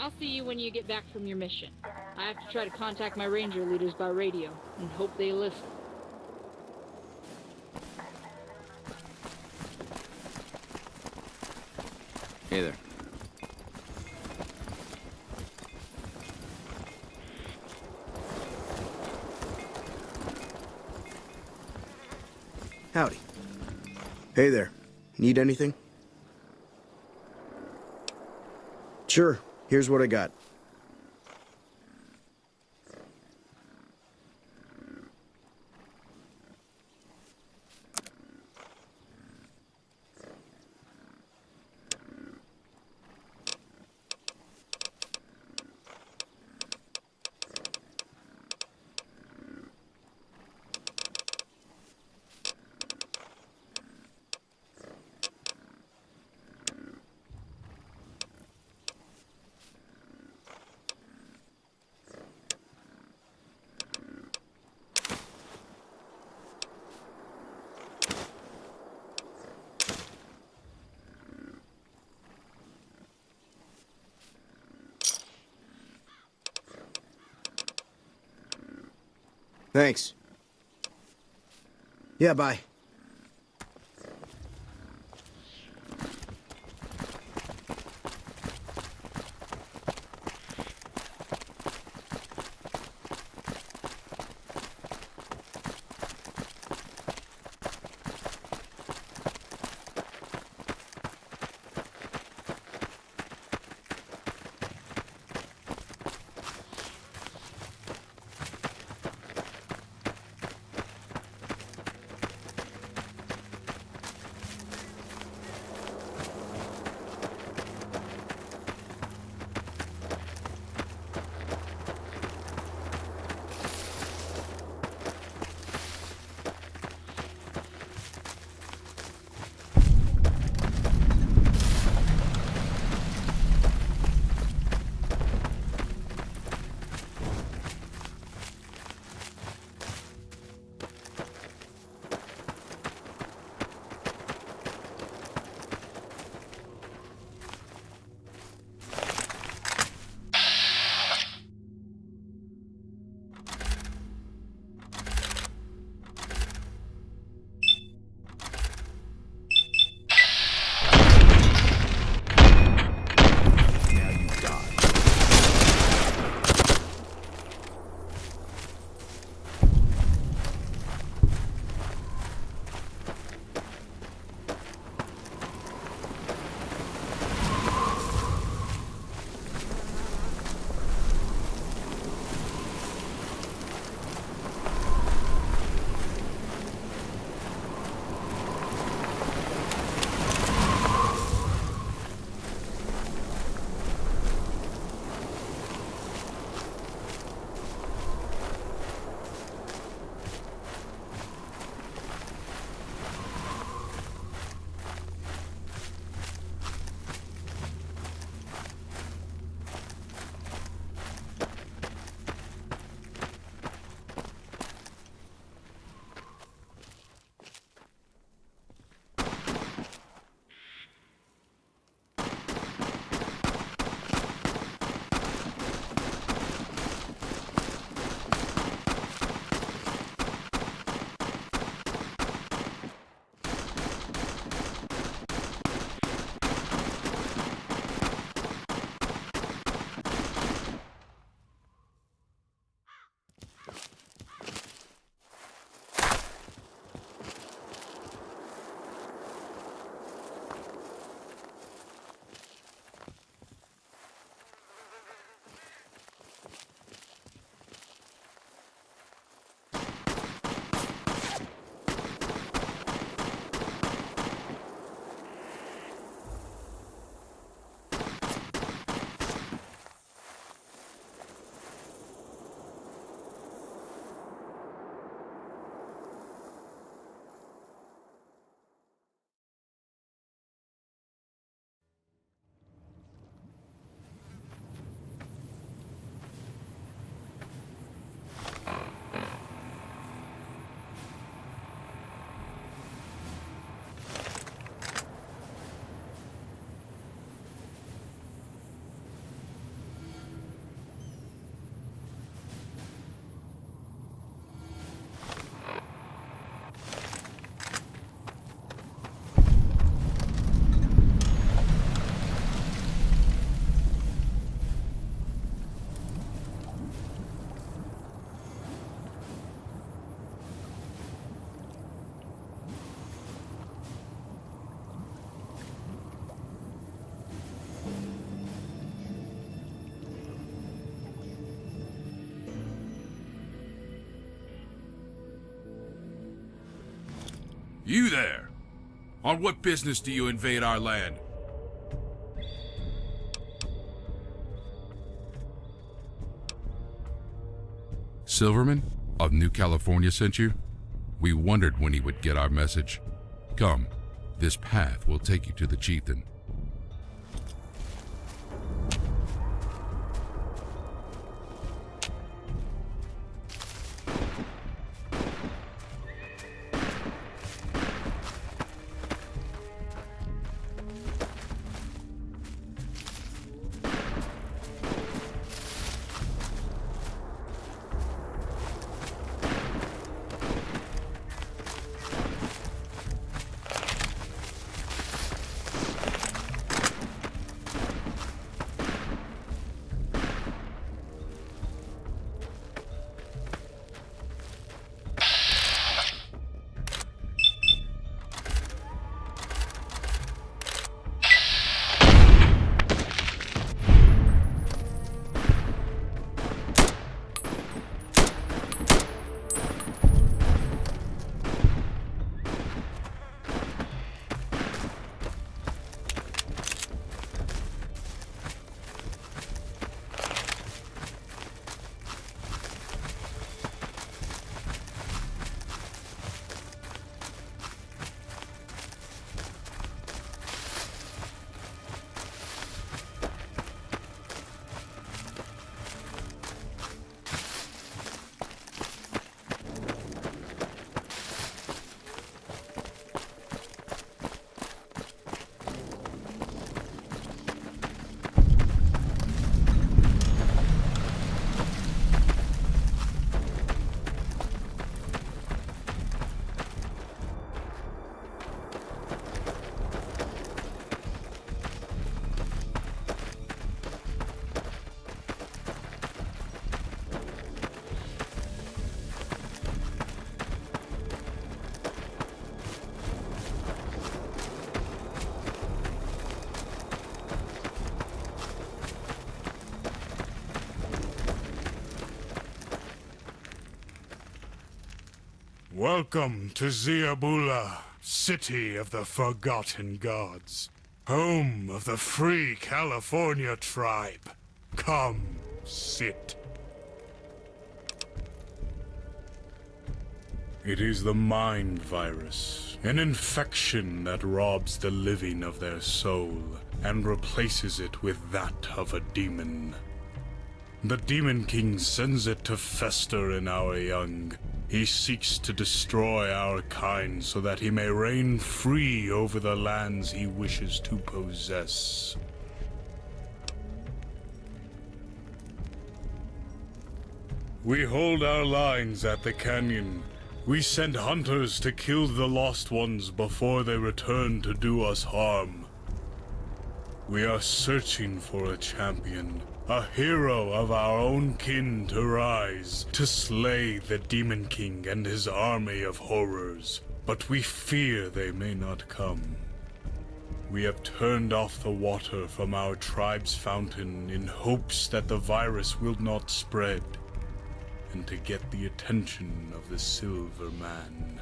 I'll see you when you get back from your mission. I have to try to contact my ranger leaders by radio and hope they listen. Hey there. Howdy. Hey there. Need anything? Sure. Here's what I got. Thanks. Yeah, bye. You there! On what business do you invade our land? Silverman of New California sent you? We wondered when he would get our message. Come, this path will take you to the chieftain. Welcome to Ziabula, city of the forgotten gods, home of the free California tribe. Come, sit. It is the mind virus, an infection that robs the living of their soul and replaces it with that of a demon. The Demon King sends it to fester in our young. He seeks to destroy our kind so that he may reign free over the lands he wishes to possess. We hold our lines at the canyon. We send hunters to kill the lost ones before they return to do us harm. We are searching for a champion. A hero of our own kin to rise, to slay the Demon King and his army of horrors. But we fear they may not come. We have turned off the water from our tribe's fountain in hopes that the virus will not spread, and to get the attention of the Silver Man.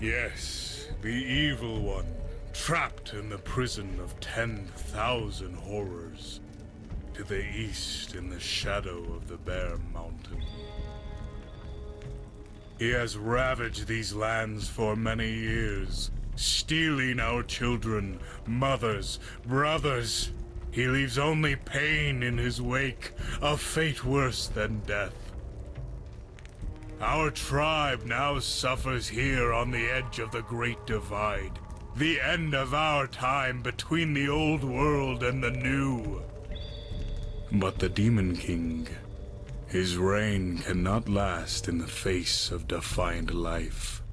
Yes, the evil one. Trapped in the prison of 10,000 horrors, to the east in the shadow of the Bear Mountain. He has ravaged these lands for many years, stealing our children, mothers, brothers. He leaves only pain in his wake, a fate worse than death. Our tribe now suffers here on the edge of the Great Divide. The end of our time between the old world and the new. But the Demon King, his reign cannot last in the face of defiant life.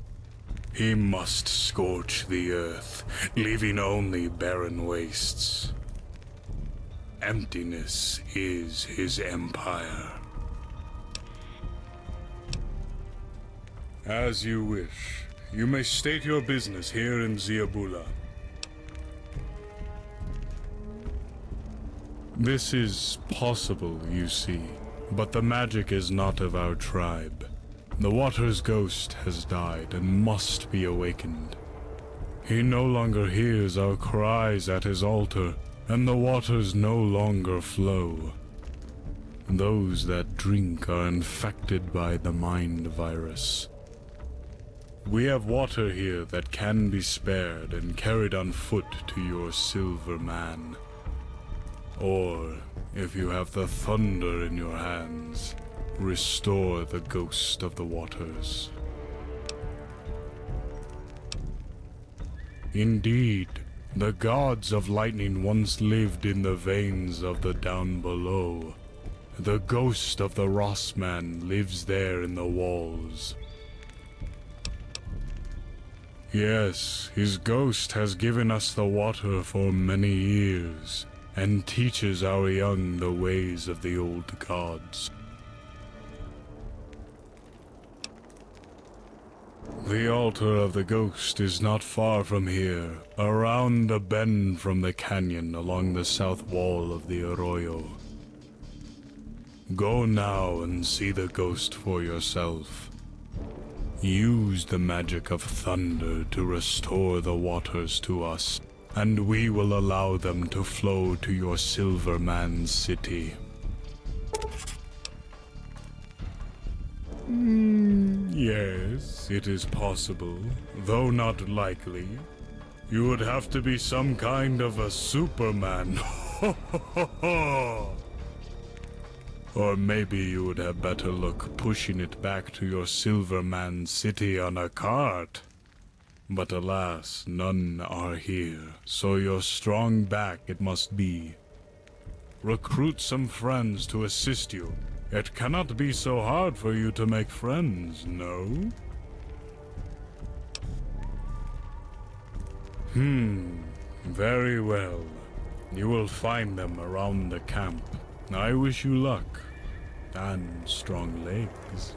He must scorch the earth, leaving only barren wastes. Emptiness is his empire. As you wish. You may state your business here in Ziabula. This is possible, you see. But the magic is not of our tribe. The water's ghost has died and must be awakened. He no longer hears our cries at his altar, and the waters no longer flow. Those that drink are infected by the mind virus. We have water here that can be spared and carried on foot to your silver man. Or, if you have the thunder in your hands, restore the ghost of the waters. Indeed, the gods of lightning once lived in the veins of the down below. The ghost of the Rossman lives there in the walls. Yes, his ghost has given us the water for many years, and teaches our young the ways of the old gods. The altar of the ghost is not far from here, around a bend from the canyon along the south wall of the arroyo. Go now and see the ghost for yourself. Use the magic of thunder to restore the waters to us, and we will allow them to flow to your Silver Man's city. Yes, it is possible, though not likely. You would have to be some kind of a Superman. Or maybe you would have better luck pushing it back to your Silver Man's city on a cart. But alas, none are here, so your strong back it must be. Recruit some friends to assist you. It cannot be so hard for you to make friends, no? Very well. You will find them around the camp. I wish you luck. And strong legs.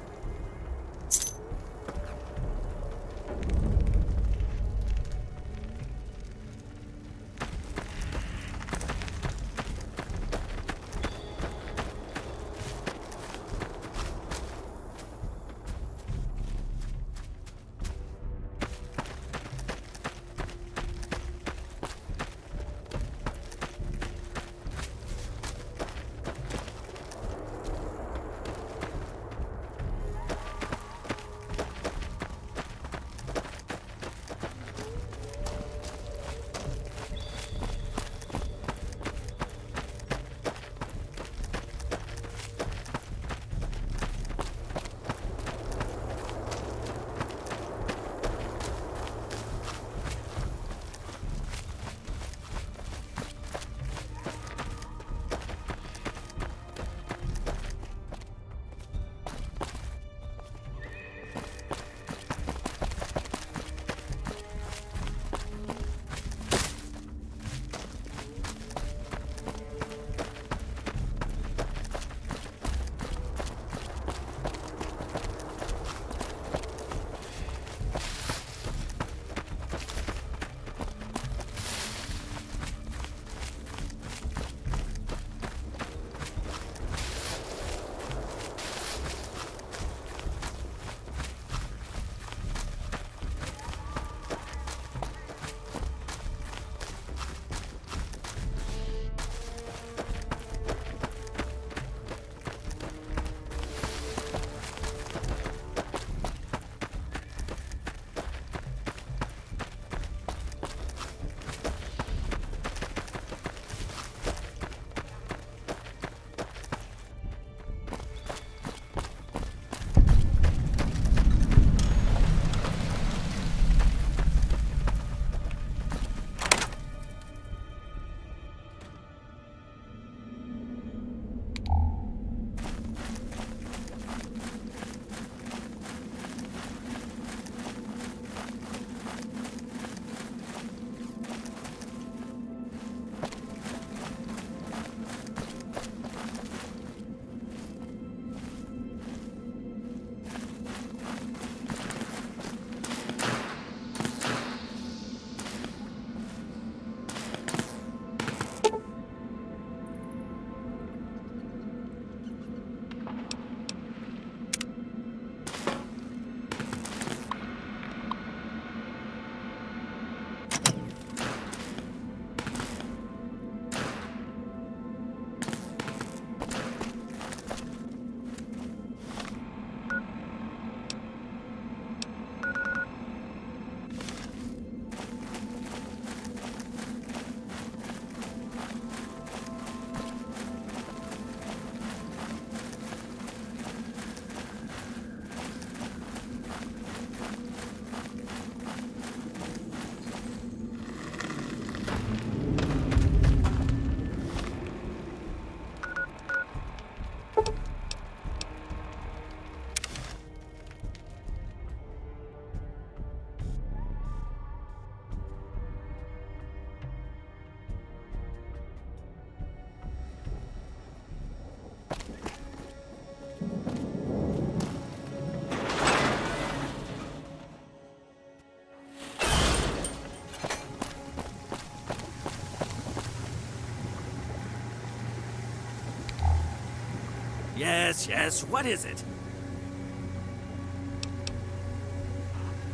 Yes, what is it?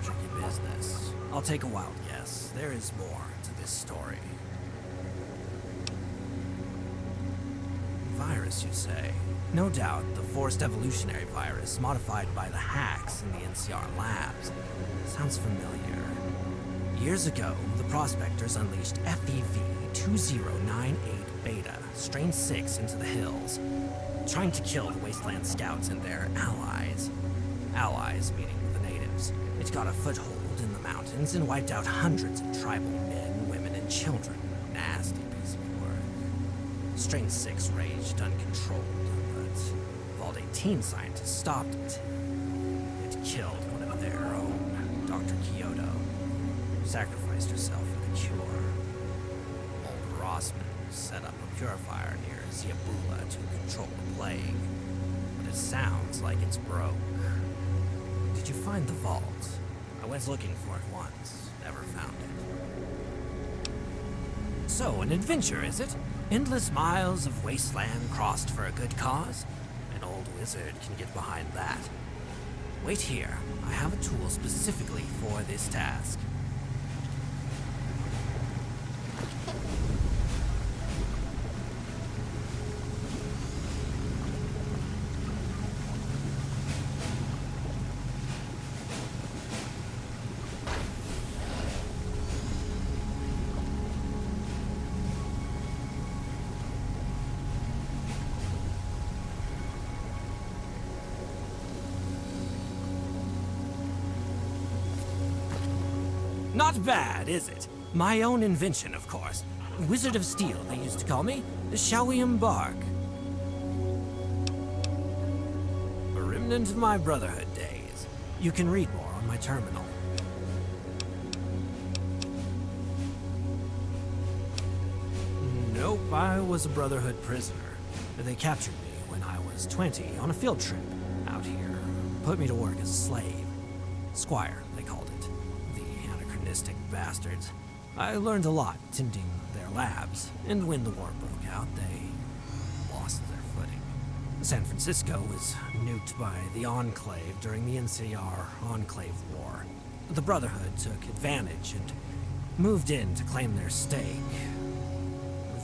Tricky business. I'll take a wild guess. There is more to this story. Virus, you say? No doubt the forced evolutionary virus modified by the hacks in the NCR labs. Sounds familiar. Years ago, the prospectors unleashed FEV-2098 Beta, strain 6, into the hills, trying to kill the Wasteland Scouts and their allies. Allies meaning the natives. It got a foothold in the mountains and wiped out hundreds of tribal men, women, and children. Nasty piece of work. Strain 6 raged uncontrolled, but Valde teen scientists stopped it. It killed one of their own, Dr. Kyoto. Sacrificed herself for the cure. Old Rossman set up a purifier near Ziabula to control the plague. But it sounds like it's broke. Did you find the vault? I went looking for it once, never found it. So, an adventure, is it? Endless miles of wasteland crossed for a good cause? An old wizard can get behind that. Wait here. I have a tool specifically for this task. Not bad, is it? My own invention, of course. Wizard of Steel, they used to call me. Shall we embark? A remnant of my Brotherhood days. You can read more on my terminal. Nope, I was a Brotherhood prisoner. They captured me when I was 20 on a field trip out here. Put me to work as a slave. Squire, they called it. Anachronistic bastards. I learned a lot tending their labs, and when the war broke out, they lost their footing. San Francisco was nuked by the Enclave during the NCR Enclave War. The Brotherhood took advantage and moved in to claim their stake.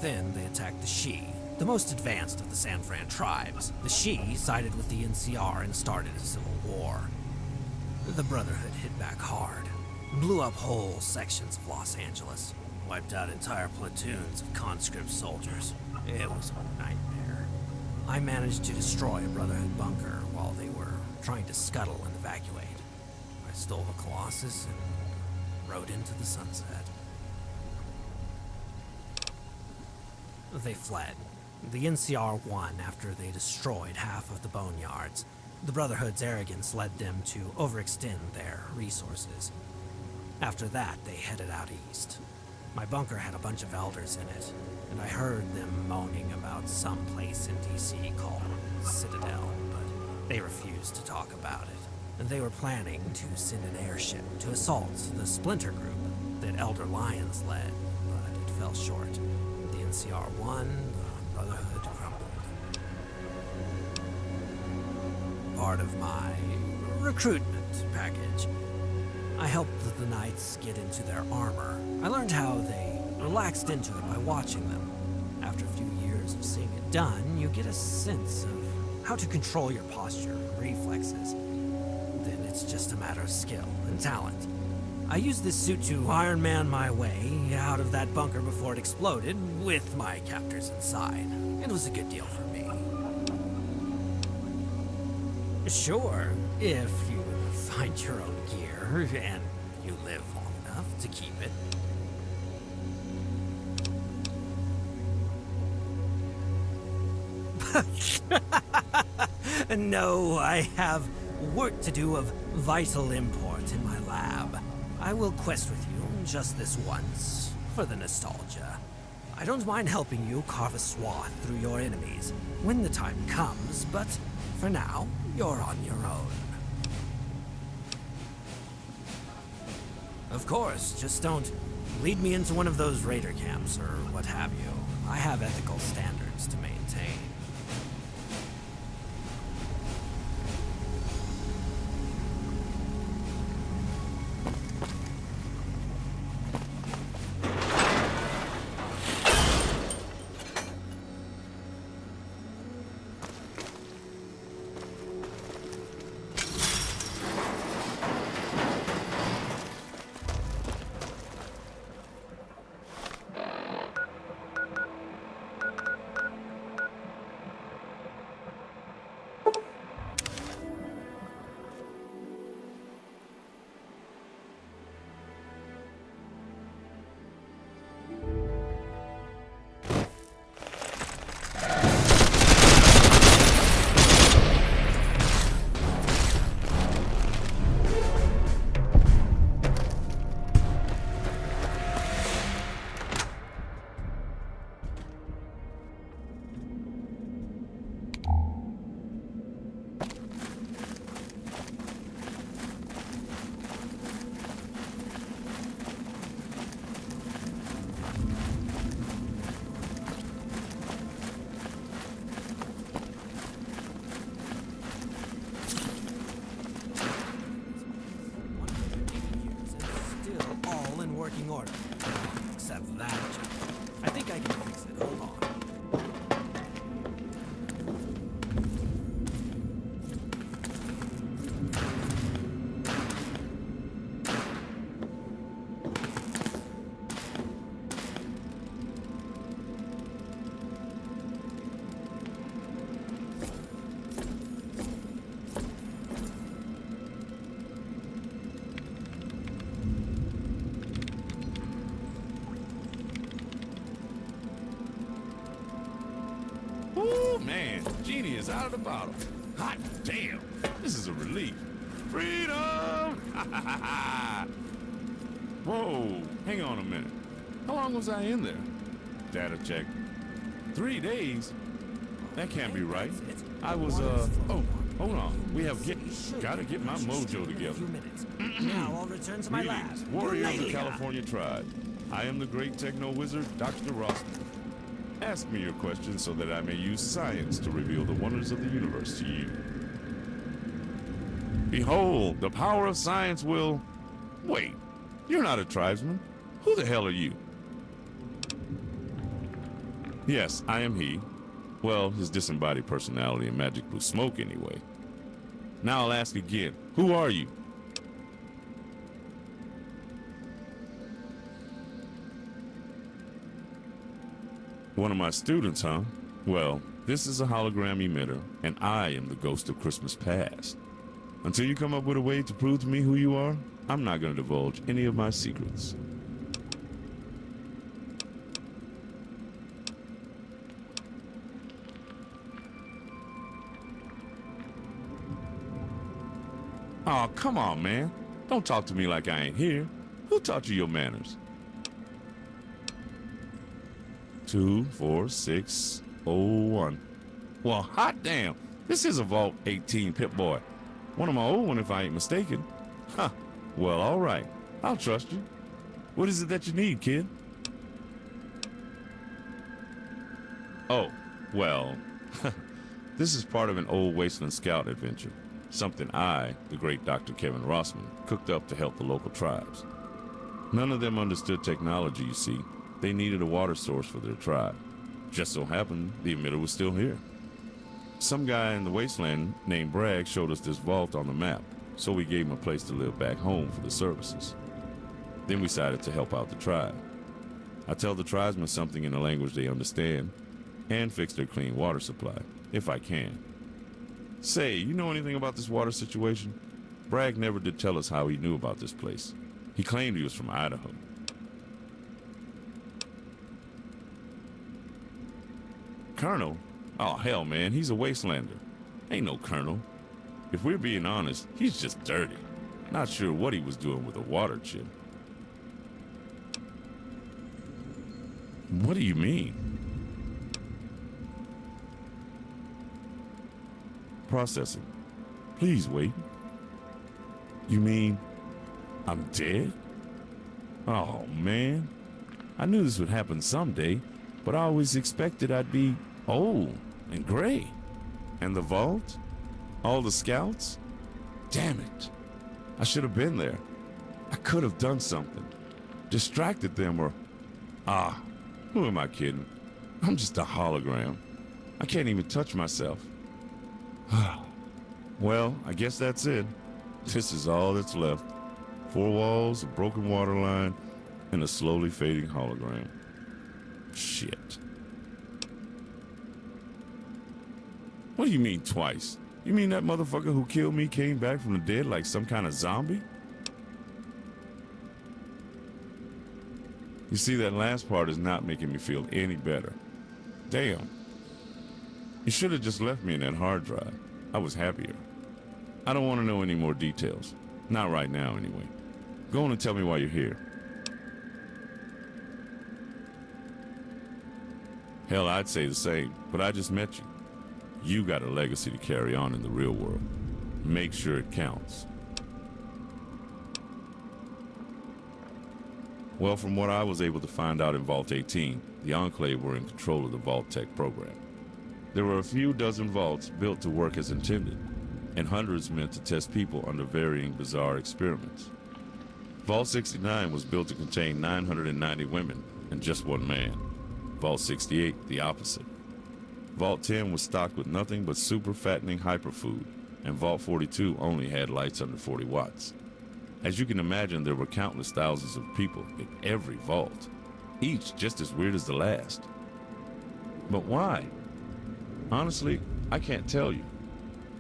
Then they attacked the Shi, the most advanced of the San Fran tribes. The Shi sided with the NCR and started a civil war. The Brotherhood hit back hard. Blew up whole sections of Los Angeles. Wiped out entire platoons of conscript soldiers. It was a nightmare. I managed to destroy a Brotherhood bunker while they were trying to scuttle and evacuate. I stole the Colossus and rode into the sunset. They fled. The NCR won after they destroyed half of the boneyards. The Brotherhood's arrogance led them to overextend their resources. After that, they headed out east. My bunker had a bunch of elders in it, and I heard them moaning about some place in DC called Citadel, but they refused to talk about it. And they were planning to send an airship to assault the splinter group that Elder Lyons led, but it fell short. The NCR won, the Brotherhood crumbled. Part of my recruitment package. I helped the Knights get into their armor. I learned how they relaxed into it by watching them. After a few years of seeing it done, you get a sense of how to control your posture and reflexes. Then it's just a matter of skill and talent. I used this suit to Iron Man my way out of that bunker before it exploded, with my captors inside. It was a good deal for me. Sure, if you find your own gear, and you live long enough to keep it. No, I have work to do of vital import in my lab. I will quest with you just this once, for the nostalgia. I don't mind helping you carve a swath through your enemies when the time comes, but for now, you're on your own. Of course, just don't lead me into one of those raider camps or what have you. I have ethical standards to maintain. Man, genie is out of the bottle. Hot damn. This is a relief. Freedom! Whoa, hang on a minute. How long was I in there? Data check. 3 days? That can't be right. I was, oh, hold on. We have gotta get my mojo together. Now I'll return to my lab. Greetings, warrior of the California tribe. I am the great techno-wizard, Dr. Rossman. Ask me your questions so that I may use science to reveal the wonders of the universe to you. Behold, the power of science will... Wait, you're not a tribesman. Who the hell are you? Yes, I am he. Well, his disembodied personality and magic blue smoke anyway. Now I'll ask again, who are you? One of my students, huh? Well, this is a hologram emitter, and I am the ghost of Christmas past. Until you come up with a way to prove to me who you are, I'm not going to divulge any of my secrets. Oh, come on, man. Don't talk to me like I ain't here. Who taught you your manners? 24601. Well, hot damn. This is a Vault 18 Pip-Boy. One of my old one if I ain't mistaken. Huh. Well, all right. I'll trust you. What is it that you need, kid? Oh, well, this is part of an old Wasteland Scout adventure. Something I, the great Dr. Kevin Rossman, cooked up to help the local tribes. None of them understood technology, you see. They needed a water source for their tribe. Just so happened the emitter was still here. Some guy in the wasteland named Bragg showed us this vault on the map, so we gave him a place to live back home for the services. Then we decided to help out the tribe. I tell the tribesmen something in a language they understand, and fix their clean water supply, if I can. Say, you know anything about this water situation? Bragg never did tell us how he knew about this place. He claimed he was from Idaho. Colonel? Oh, hell, man, he's a wastelander. Ain't no colonel. If we're being honest, he's just dirty. Not sure what he was doing with a water chip. What do you mean? Processing. Please wait. You mean I'm dead? Oh, man. I knew this would happen someday, but I always expected I'd be old and gray. And the vault? All the scouts? Damn it. I should have been there. I could have done something. Distracted them or... who am I kidding? I'm just a hologram. I can't even touch myself. Well, I guess that's it. This is all that's left. 4 walls, a broken water line, and a slowly fading hologram. Shit. What do you mean twice? You mean that motherfucker who killed me came back from the dead like some kind of zombie? You see, that last part is not making me feel any better. Damn. You should have just left me in that hard drive. I was happier. I don't want to know any more details. Not right now, anyway. Go on and tell me why you're here. Hell, I'd say the same, but I just met you. You got a legacy to carry on in the real world. Make sure it counts. Well, from what I was able to find out in Vault 18, the Enclave were in control of the Vault Tech program. There were a few dozen vaults built to work as intended, and hundreds meant to test people under varying bizarre experiments. Vault 69 was built to contain 990 women and just one man. Vault 68, the opposite. Vault 10 was stocked with nothing but super fattening hyperfood, and Vault 42 only had lights under 40 watts. As you can imagine, there were countless thousands of people in every vault, each just as weird as the last. But why? Honestly, I can't tell you.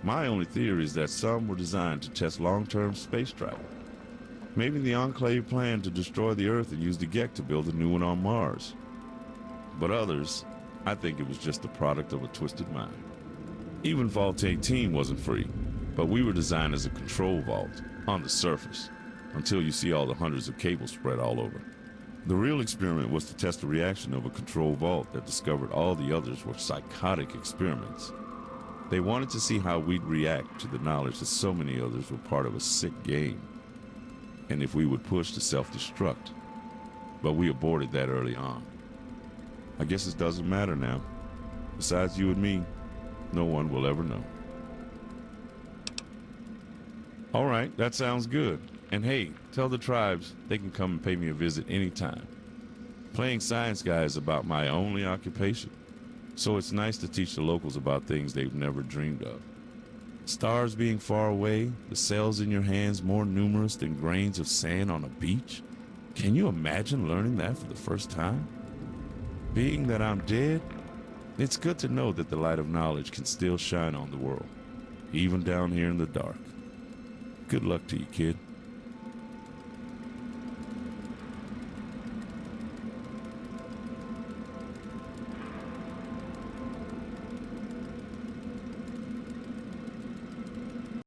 My only theory is that some were designed to test long-term space travel. Maybe the Enclave planned to destroy the Earth and use the Gek to build a new one on Mars. But others, I think it was just the product of a twisted mind. Even Vault 18 wasn't free, but we were designed as a control vault, on the surface, until you see all the hundreds of cables spread all over. The real experiment was to test the reaction of a control vault that discovered all the others were psychotic experiments. They wanted to see how we'd react to the knowledge that so many others were part of a sick game, and if we would push to self-destruct. But we aborted that early on. I guess it doesn't matter now. Besides you and me, no one will ever know. All right, that sounds good. And hey, tell the tribes they can come and pay me a visit anytime. Playing science guy is about my only occupation, so it's nice to teach the locals about things they've never dreamed of. Stars being far away, the cells in your hands more numerous than grains of sand on a beach. Can you imagine learning that for the first time? Being that I'm dead, it's good to know that the light of knowledge can still shine on the world, even down here in the dark. Good luck to you, kid.